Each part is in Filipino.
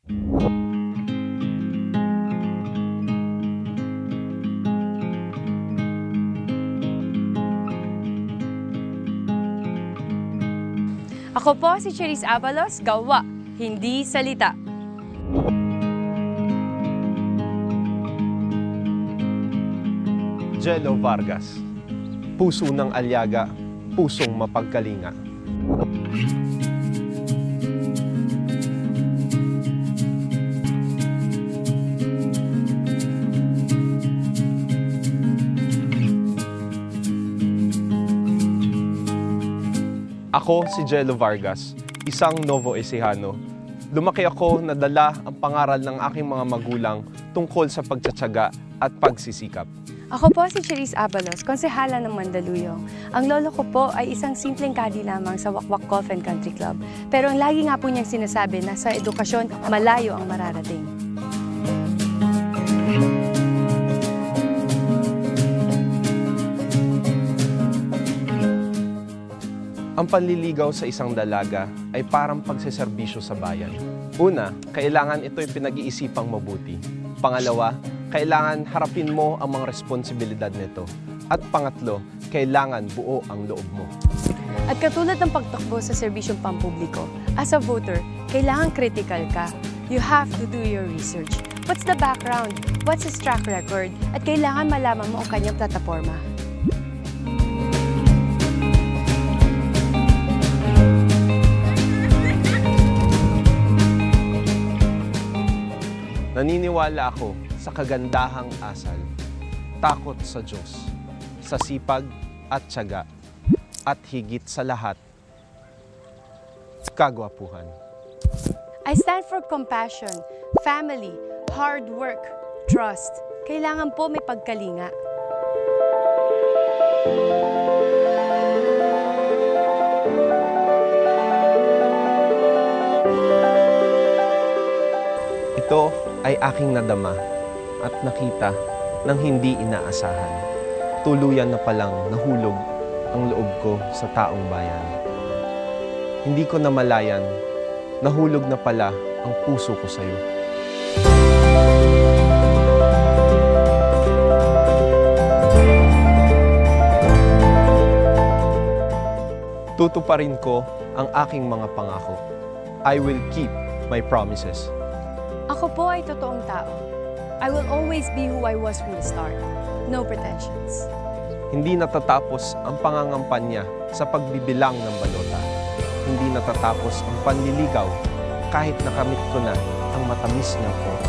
Ako po si Cherise Abalos, gawa, hindi salita. Jello Vargas, puso ng Aliaga, pusong mapagkalinga. Ako si Jello Vargas, isang Novo Ecijano. Lumaki ako na dala ang pangaral ng aking mga magulang tungkol sa pagtsatsaga at pagsisikap. Ako po si Cherise Abalos, konsehala ng Mandaluyong. Ang lolo ko po ay isang simpleng kadi lamang sa Wakwak Golf and Country Club. Pero ang lagi nga po niyang sinasabi na sa edukasyon, malayo ang mararating. Ang panliligaw sa isang dalaga ay parang pagseserbisyo sa bayan. Una, kailangan ito'y pinag-iisipang mabuti. Pangalawa, kailangan harapin mo ang mga responsibilidad nito. At pangatlo, kailangan buo ang loob mo. At katulad ng pagtakbo sa serbisyong pampubliko, as a voter, kailangan critical ka. You have to do your research. What's the background? What's his track record? At kailangan malaman mo ang kanyang plataforma. Naniniwala ako sa kagandahang asal, takot sa Diyos, sa sipag at tiyaga, at higit sa lahat, kagwapuhan. I stand for compassion, family, hard work, trust. Kailangan po may pagkalinga. Ito ay aking nadama at nakita ng hindi inaasahan. Tuluyan na palang nahulog ang loob ko sa taong bayan. Hindi ko namalayan, nahulog na pala ang puso ko sa iyo. Tutuparin ko ang aking mga pangako. I will keep my promises. Ako po ay totoong tao. I will always be who I was from the start. No pretensions. Hindi natatapos ang pangangampanya sa pagbibilang ng balota. Hindi natatapos ang panliligaw kahit nakamit ko na ang matamis niyang photo.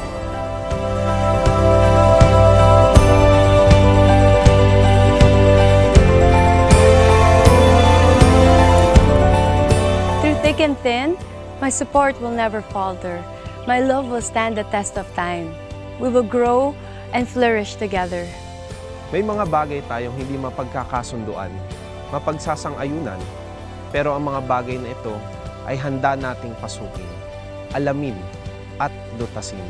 Through thick and thin, my support will never falter. My love will stand the test of time. We will grow and flourish together. May mga bagay tayong hindi mapagkakasunduan, mapagsasang-ayunan, pero ang mga bagay na ito ay handa nating pasukin, alamin at lutasin,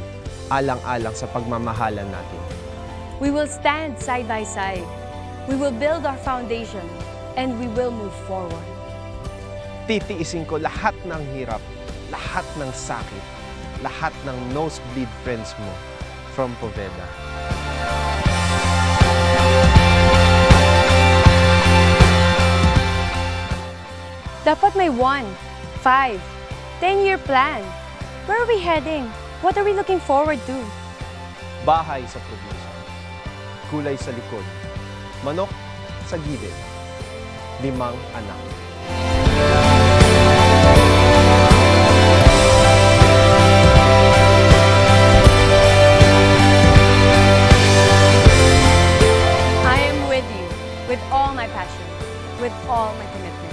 alang-alang sa pagmamahalan natin. We will stand side by side. We will build our foundation and we will move forward. Titiisin ko lahat ng hirap, lahat ng sakit, lahat ng nosebleed friends mo from Poveda. Dapat may 1, 5, 10-year plan. Where are we heading? What are we looking forward to? Bahay sa probinsya, kulay sa likod, manok sa gilid, 5 anak. With all my passion, with all my commitment.